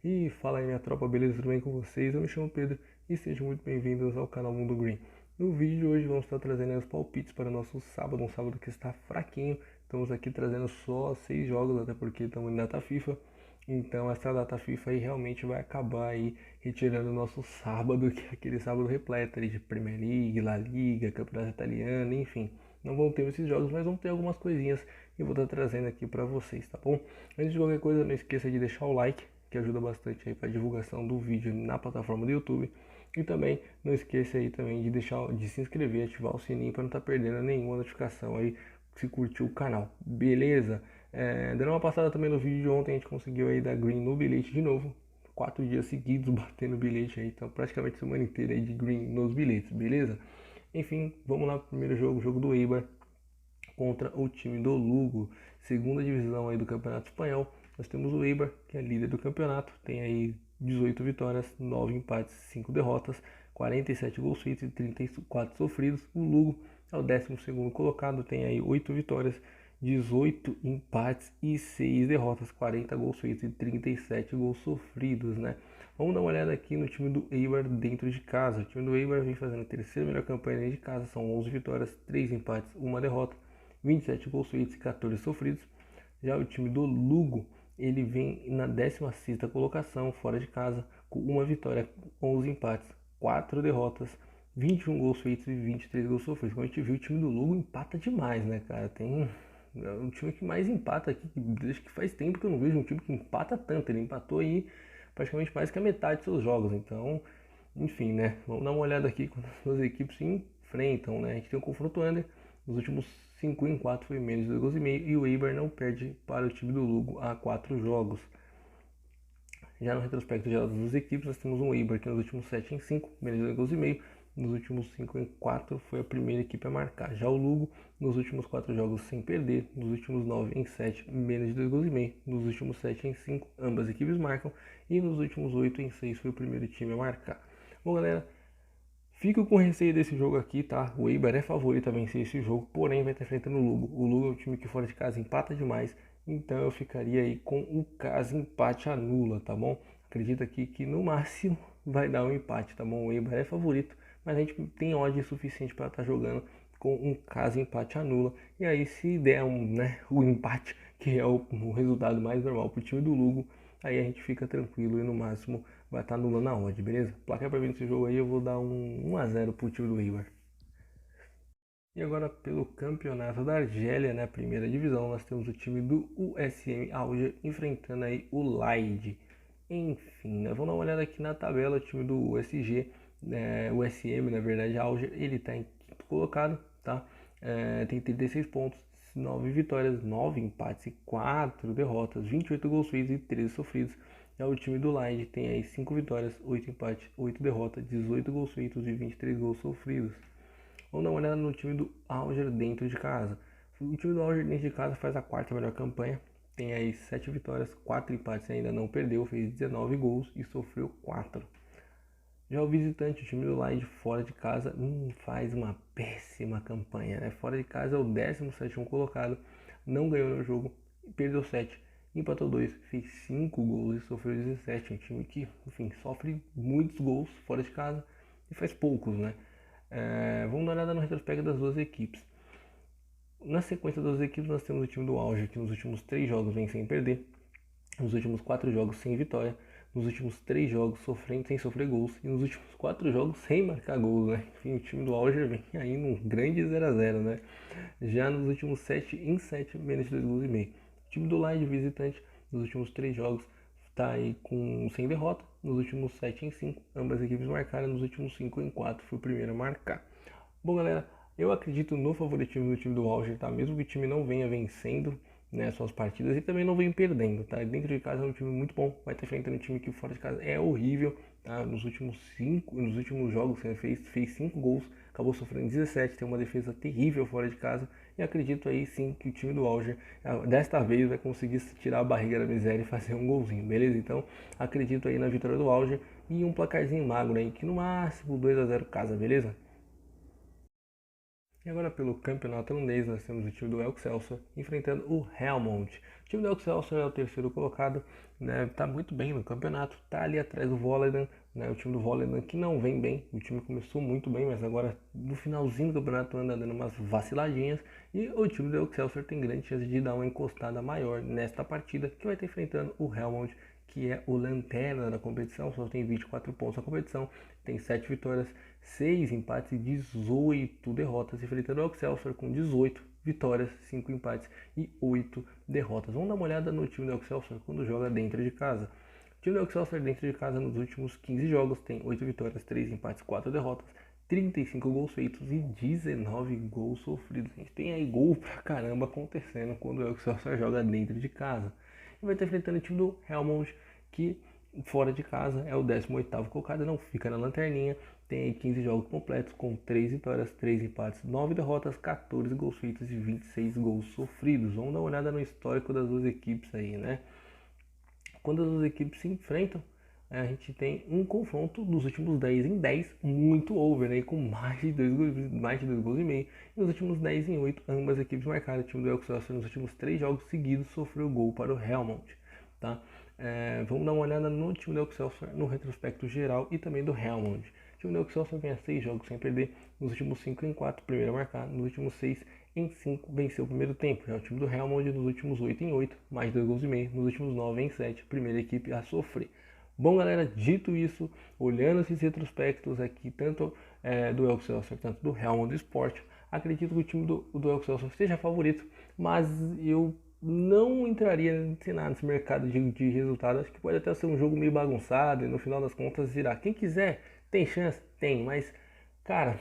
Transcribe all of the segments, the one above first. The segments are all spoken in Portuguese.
E fala aí minha tropa, beleza? Tudo bem com vocês? Eu me chamo Pedro e sejam muito bem-vindos ao canal Mundo Green. No vídeo de hoje vamos estar trazendo aí os palpites para o nosso sábado, um sábado que está fraquinho. Estamos aqui trazendo só 6 jogos, até porque estamos em data FIFA. Então essa data FIFA aí realmente vai acabar aí retirando o nosso sábado, que é aquele sábado repleto ali de Premier League, La Liga, Campeonato Italiano, enfim. Não vão ter esses jogos, mas vão ter algumas coisinhas que eu vou estar trazendo aqui para vocês, tá bom? Antes de qualquer coisa, não esqueça de deixar o like, que ajuda bastante aí para a divulgação do vídeo na plataforma do YouTube. E também não esqueça aí também de se inscrever e ativar o sininho para não estar perdendo nenhuma notificação aí se curtiu o canal, beleza? Dando uma passada também no vídeo de ontem, a gente conseguiu aí dar green no bilhete de novo. 4 dias seguidos batendo bilhete aí, então praticamente semana inteira aí de green nos bilhetes, beleza? Enfim, vamos lá pro primeiro jogo, o jogo do Eibar contra o time do Lugo, segunda divisão aí do Campeonato Espanhol. Nós temos o Eibar, que é líder do campeonato, tem aí 18 vitórias, 9 empates, 5 derrotas, 47 gols feitos e 34 sofridos. O Lugo é o 12º colocado, tem aí 8 vitórias, 18 empates e 6 derrotas, 40 gols feitos e 37 gols sofridos, né? Vamos dar uma olhada aqui no time do Eibar dentro de casa. O time do Eibar vem fazendo a terceira melhor campanha dentro de casa, são 11 vitórias, 3 empates, 1 derrota, 27 gols feitos e 14 sofridos. Já o time do Lugo, ele vem na 16ª colocação, fora de casa, com uma vitória, 11 empates, 4 derrotas, 21 gols feitos e 23 gols sofridos. Como a gente viu, o time do Lugo empata demais, né, cara? É um time que mais empata aqui, desde que faz tempo que eu não vejo um time que empata tanto. Ele empatou aí praticamente mais que a metade dos seus jogos, então, enfim, né? Vamos dar uma olhada aqui quando as duas equipes se enfrentam, né? A gente tem um confronto under. Nos últimos 5 em 4 foi menos de 2 gols e meio e o Eibar não perde para o time do Lugo há 4 jogos. Já no retrospecto geral das duas equipes, nós temos um Eibar que nos últimos 7 em 5, menos de 2 gols e meio. Nos últimos 5 em 4 foi a primeira equipe a marcar. Já o Lugo, nos últimos 4 jogos sem perder, nos últimos 9 em 7, menos de 2 gols e meio. Nos últimos 7 em 5, ambas equipes marcam. E nos últimos 8 em 6 foi o primeiro time a marcar. Bom, galera, fico com receio desse jogo aqui, tá? O Eibar é favorito a vencer esse jogo, porém vai estar enfrentando o Lugo. O Lugo é um time que fora de casa empata demais, então eu ficaria aí com o caso empate anula, tá bom? Acredito aqui que no máximo vai dar um empate, tá bom? O Eibar é favorito, mas a gente tem odd suficiente para estar jogando com um caso empate anula. E aí se der o empate, que é o resultado mais normal para o time do Lugo, aí a gente fica tranquilo e no máximo vai estar anulando a odd, beleza? Placar para mim nesse jogo aí eu vou dar um 1 a 0 pro time do Eibar. E agora pelo campeonato da Argélia, na primeira divisão, nós temos o time do USM Alger enfrentando aí o Laid. Enfim, né? Vamos dar uma olhada aqui na tabela, o time do USG, o SM na verdade, Alger, ele está em quinto colocado, tá? Tem 36 pontos, 9 vitórias, 9 empates e 4 derrotas, 28 gols feitos e 13 sofridos. Já o time do Laid tem aí 5 vitórias, 8 empates, 8 derrotas, 18 gols feitos e 23 gols sofridos. Vamos dar uma olhada no time do Alger dentro de casa. O time do Alger dentro de casa faz a quarta melhor campanha. Tem aí 7 vitórias, 4 empates, ainda não perdeu, fez 19 gols e sofreu 4. Já o visitante, o time do Laid fora de casa, faz uma péssima campanha, né? Fora de casa é o 17º colocado, não ganhou no jogo, perdeu 7, empatou 2, fez 5 gols e sofreu 17. Um time que, enfim, sofre muitos gols fora de casa e faz poucos, né? Vamos dar uma olhada no retrospecto das duas equipes. Na sequência das equipes, nós temos o time do Alger, que nos últimos 3 jogos vem sem perder, nos últimos 4 jogos sem vitória, nos últimos 3 jogos sofrendo sem sofrer gols e nos últimos 4 jogos sem marcar gols, né? Enfim, o time do Alger vem aí num grande 0 a 0, né? Já nos últimos 7 em 7, menos de 2 gols e meio. O time do Laid visitante, nos últimos 3 jogos, está aí sem derrota. Nos últimos 7 em 5, ambas equipes marcaram. Nos últimos 5 em 4, foi o primeiro a marcar. Bom, galera, eu acredito no favoritismo do time do Alger, tá? Mesmo que o time não venha vencendo, né, suas partidas e também não venha perdendo, tá? Dentro de casa é um time muito bom, vai estar enfrentando um time que fora de casa é horrível, tá? Nos últimos jogos ele fez 5 gols, acabou sofrendo 17, tem uma defesa terrível fora de casa e acredito aí sim que o time do Alger desta vez vai conseguir tirar a barriga da miséria e fazer um golzinho, beleza? Então acredito aí na vitória do Alger e um placarzinho magro aí, que no máximo 2 a 0 casa, beleza? E agora pelo campeonato holandês nós temos o time do Excelsior enfrentando o Helmond. O time do Excelsior é o terceiro colocado, né? Tá muito bem no campeonato, tá ali atrás do Volendam, né? O time do Volendam que não vem bem, o time começou muito bem, mas agora no finalzinho do campeonato anda dando umas vaciladinhas e o time do Excelsior tem grande chance de dar uma encostada maior nesta partida que vai estar enfrentando o Helmond, que é o lanterna da competição, só tem 24 pontos na competição, tem 7 vitórias, 6 empates e 18 derrotas, enfrentando o Excelsior com 18 vitórias, 5 empates e 8 derrotas. Vamos dar uma olhada no time do Excelsior quando joga dentro de casa. O time do Excelsior dentro de casa nos últimos 15 jogos tem 8 vitórias, 3 empates, 4 derrotas, 35 gols feitos e 19 gols sofridos. A gente tem aí gol pra caramba acontecendo quando o Excelsior joga dentro de casa. E vai estar enfrentando o time do Helmond, que fora de casa é o 18º colocado, não fica na lanterninha, tem 15 jogos completos com 3 vitórias, 3 empates, 9 derrotas, 14 gols feitos e 26 gols sofridos. Vamos dar uma olhada no histórico das duas equipes aí, né? Quando as duas equipes se enfrentam, a gente tem um confronto dos últimos 10 em 10, muito over, né? Com mais de 2 gols e meio. E nos últimos 10 em 8, ambas equipes marcaram. O time do Excelsior nos últimos 3 jogos seguidos sofreu gol para o Helmond, tá? Vamos dar uma olhada no time do Excelsior no retrospecto geral e também do Helmond. O time do Excelsior vem a 6 jogos sem perder, nos últimos 5 em 4, primeiro a marcar, nos últimos 6 em 5 venceu o primeiro tempo. Já o time do Helmond nos últimos 8 em 8, mais 2 gols e meio, nos últimos 9 em 7, primeira equipe a sofrer. Bom, galera, dito isso, olhando esses retrospectos aqui, tanto do Excelsior, tanto do Helmond Sport, acredito que o time do Excelsior seja favorito, mas eu não entraria nesse mercado de resultado. Acho que pode até ser um jogo meio bagunçado e no final das contas virar. Quem quiser, tem chance? Tem, mas, cara,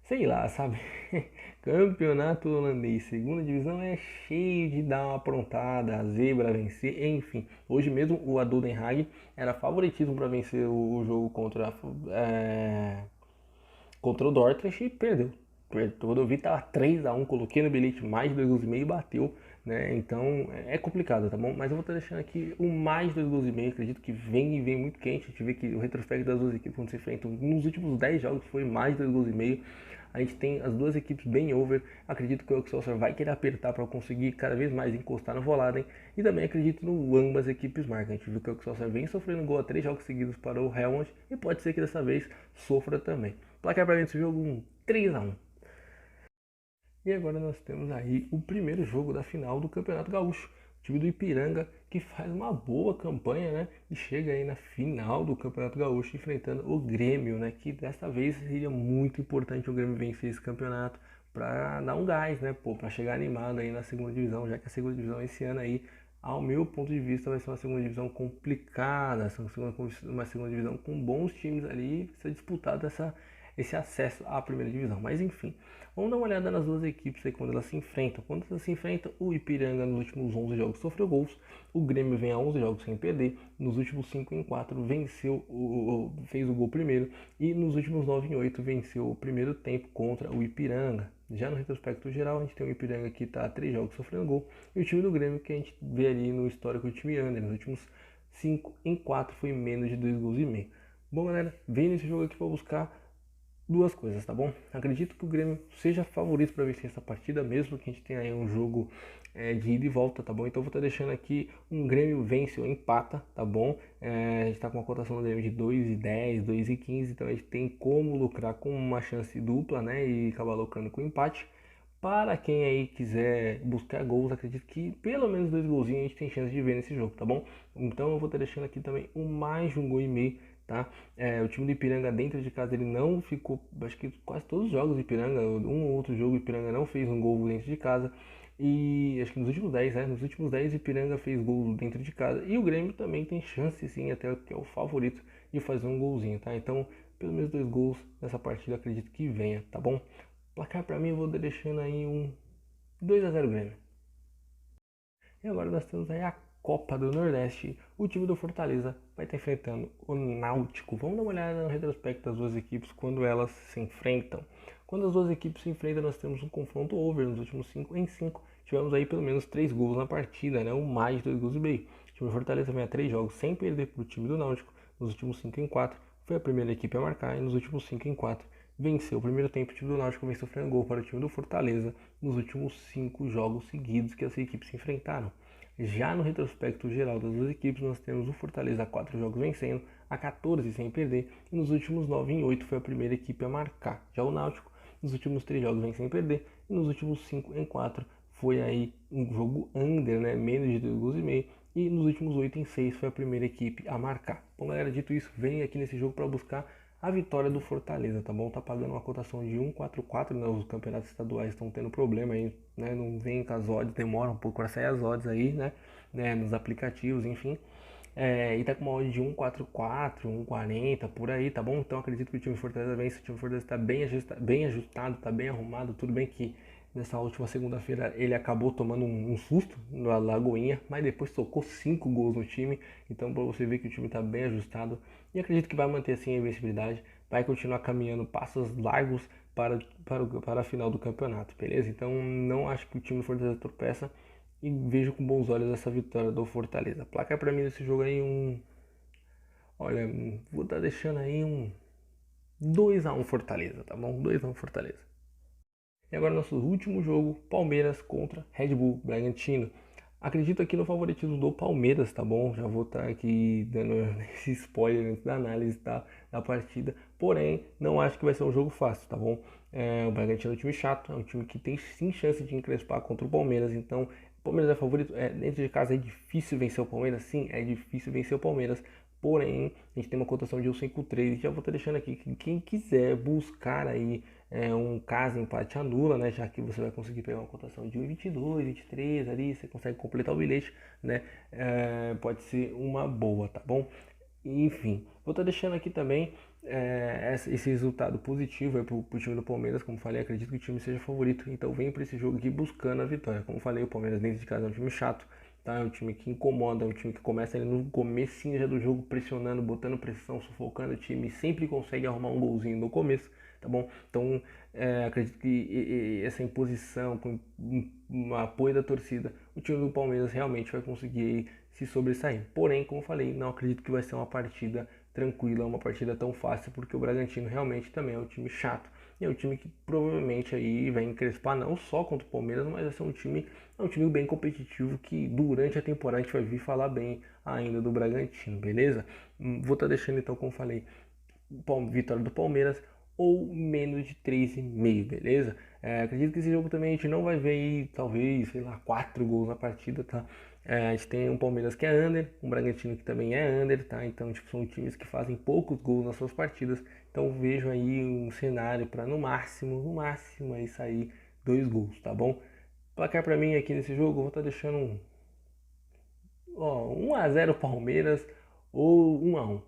sei lá, sabe? Campeonato holandês, segunda divisão é cheio de dar uma aprontada, a zebra vencer, enfim. Hoje mesmo o Ado Den Haag era favoritismo para vencer o jogo contra o Dordrecht e perdeu. Quando eu vi tava 3-1, coloquei no bilhete mais de 2 gols e meio e bateu, né? Então é complicado, tá bom? Mas eu vou estar deixando aqui o mais 2 gols e meio, acredito que vem muito quente. A gente vê que o retrospecto das duas equipes quando se enfrentam nos últimos 10 jogos foi mais de 2 gols e meio. A gente tem as duas equipes bem over. Acredito que o Excelsior vai querer apertar para conseguir cada vez mais encostar no Volendam. E também acredito no ambas equipes marcam. A gente viu que o Excelsior vem sofrendo gol a 3 jogos seguidos para o Helmond e pode ser que dessa vez sofra também. Placar para desse jogo, um 3-1. E agora nós temos aí o primeiro jogo da final do Campeonato Gaúcho. O time do Ipiranga que faz uma boa campanha, né? E chega aí na final do Campeonato Gaúcho enfrentando o Grêmio, né? Que dessa vez seria muito importante o Grêmio vencer esse campeonato para dar um gás, né? Pô, para chegar animado aí na segunda divisão, já que a segunda divisão esse ano aí, ao meu ponto de vista, vai ser uma segunda divisão complicada, uma segunda divisão com bons times ali, vai ser disputado esse acesso à primeira divisão. Mas enfim, vamos dar uma olhada nas duas equipes aí quando elas se enfrentam. Quando elas se enfrentam, o Ipiranga nos últimos 11 jogos sofreu gols, o Grêmio vem a 11 jogos sem perder, nos últimos 5 em 4 venceu, fez o gol primeiro e nos últimos 9 em 8 venceu o primeiro tempo contra o Ipiranga. Já no retrospecto geral, a gente tem o Ipiranga que está a 3 jogos sofrendo gol e o time do Grêmio que a gente vê ali no histórico do time under, nos últimos 5 em 4 foi menos de 2 gols e meio. Bom, galera, vem nesse jogo aqui para buscar duas coisas, tá bom? Acredito que o Grêmio seja favorito para vencer essa partida, mesmo que a gente tenha aí um jogo de ida e volta, tá bom? Então eu vou estar deixando aqui um Grêmio vence ou empata, tá bom? A gente está com uma cotação do Grêmio de 2,10, 2,15, então a gente tem como lucrar com uma chance dupla, né? E acabar lucrando com empate. Para quem aí quiser buscar gols, acredito que pelo menos 2 golzinhos a gente tem chance de ver nesse jogo, tá bom? Então eu vou estar deixando aqui também o mais de 1,5 gol, tá? O time do Ipiranga dentro de casa ele não ficou, acho que quase todos os jogos do Ipiranga, um ou outro jogo o Ipiranga não fez um gol dentro de casa. E acho que nos últimos 10, né? Nos últimos 10 o Ipiranga fez gol dentro de casa. E o Grêmio também tem chance sim, até que é o favorito, de fazer um golzinho, tá? Então, pelo menos 2 gols nessa partida acredito que venha, tá bom? Placar pra mim eu vou deixando aí um 2-0 Grêmio. E agora nós temos aí a Copa do Nordeste. O time do Fortaleza vai estar enfrentando o Náutico. Vamos dar uma olhada no retrospecto das duas equipes quando elas se enfrentam. Quando as duas equipes se enfrentam, nós temos um confronto over nos últimos 5 em 5. Tivemos aí pelo menos 3 gols na partida, né? Ou mais de 2 gols e meio. O time do Fortaleza vem a 3 jogos sem perder para o time do Náutico. Nos últimos 5 em 4 foi a primeira equipe a marcar e nos últimos 5 em 4 venceu o primeiro tempo, o time do Náutico vem sofrendo gol para o time do Fortaleza nos últimos 5 jogos seguidos que as equipes se enfrentaram. Já no retrospecto geral das duas equipes, nós temos o Fortaleza a 4 jogos vencendo, a 14 sem perder, e nos últimos 9 em 8 foi a primeira equipe a marcar. Já o Náutico, nos últimos 3 jogos vem sem perder, e nos últimos 5 em 4 foi aí um jogo under, né, menos de 2 gols e meio, e nos últimos 8 em 6 foi a primeira equipe a marcar. Bom, galera, dito isso, vem aqui nesse jogo para buscar a vitória do Fortaleza, tá bom? Tá pagando uma cotação de 1,44, né? Os campeonatos estaduais estão tendo problema aí, né? Não vem com as odds, demora um pouco para sair as odds aí, né? Nos aplicativos, enfim. E tá com uma odd de 1,44, 1,40, por aí, tá bom? Então acredito que o time do Fortaleza vence, o time do Fortaleza tá bem ajustado, tá bem arrumado, tudo bem que nessa última segunda-feira ele acabou tomando um susto na Lagoinha, mas depois tocou 5 gols no time, então para você ver que o time está bem ajustado e acredito que vai manter assim a invencibilidade, vai continuar caminhando passos largos para a final do campeonato, beleza? Então não acho que o time do Fortaleza tropeça e vejo com bons olhos essa vitória do Fortaleza. Placar para mim nesse jogo aí olha, vou estar deixando aí um 2-1 Fortaleza, tá bom? 2-1 Fortaleza. E agora nosso último jogo, Palmeiras contra Red Bull Bragantino. Acredito aqui no favoritismo do Palmeiras, tá bom? Já vou estar aqui dando esse spoiler antes da análise da partida. Porém, não acho que vai ser um jogo fácil, tá bom? O Bragantino é um time chato, é um time que tem sim chance de encrespar contra o Palmeiras. Então, o Palmeiras é favorito. Dentro de casa é difícil vencer o Palmeiras? Sim, é difícil vencer o Palmeiras. Porém, a gente tem uma cotação de 1,53 e já vou estar deixando aqui que quem quiser buscar aí um caso empate anula, né? Já que você vai conseguir pegar uma cotação de 1,22, 23 ali, você consegue completar o bilhete, né? Pode ser uma boa, tá bom? Enfim, vou estar deixando aqui também esse resultado positivo para o time do Palmeiras. Como falei, acredito que o time seja favorito, então vem para esse jogo aqui buscando a vitória. Como falei, o Palmeiras dentro de casa é um time chato, tá? É um time que incomoda, é um time que começa ali no comecinho já do jogo pressionando, botando pressão, sufocando o time, sempre consegue arrumar um golzinho no começo, tá bom? Então acredito que essa imposição com o apoio da torcida, o time do Palmeiras realmente vai conseguir se sobressair. Porém, como falei, não acredito que vai ser uma partida tranquila, uma partida tão fácil, porque o Bragantino realmente também é um time chato. E é um time que provavelmente aí vai encrespar não só contra o Palmeiras, mas vai ser um time bem competitivo que durante a temporada a gente vai vir falar bem ainda do Bragantino, beleza? Vou estar deixando então, como falei, vitória do Palmeiras ou menos de 3,5, beleza? Acredito que esse jogo também a gente não vai ver aí, talvez, sei lá, 4 gols na partida, tá? A gente tem um Palmeiras que é under, um Bragantino que também é under, tá? Então, tipo, são times que fazem poucos gols nas suas partidas. Então, vejo aí um cenário para no máximo, aí sair 2 gols, tá bom? Placar para mim aqui nesse jogo, eu vou estar deixando 1 a 0 Palmeiras ou 1 a 1.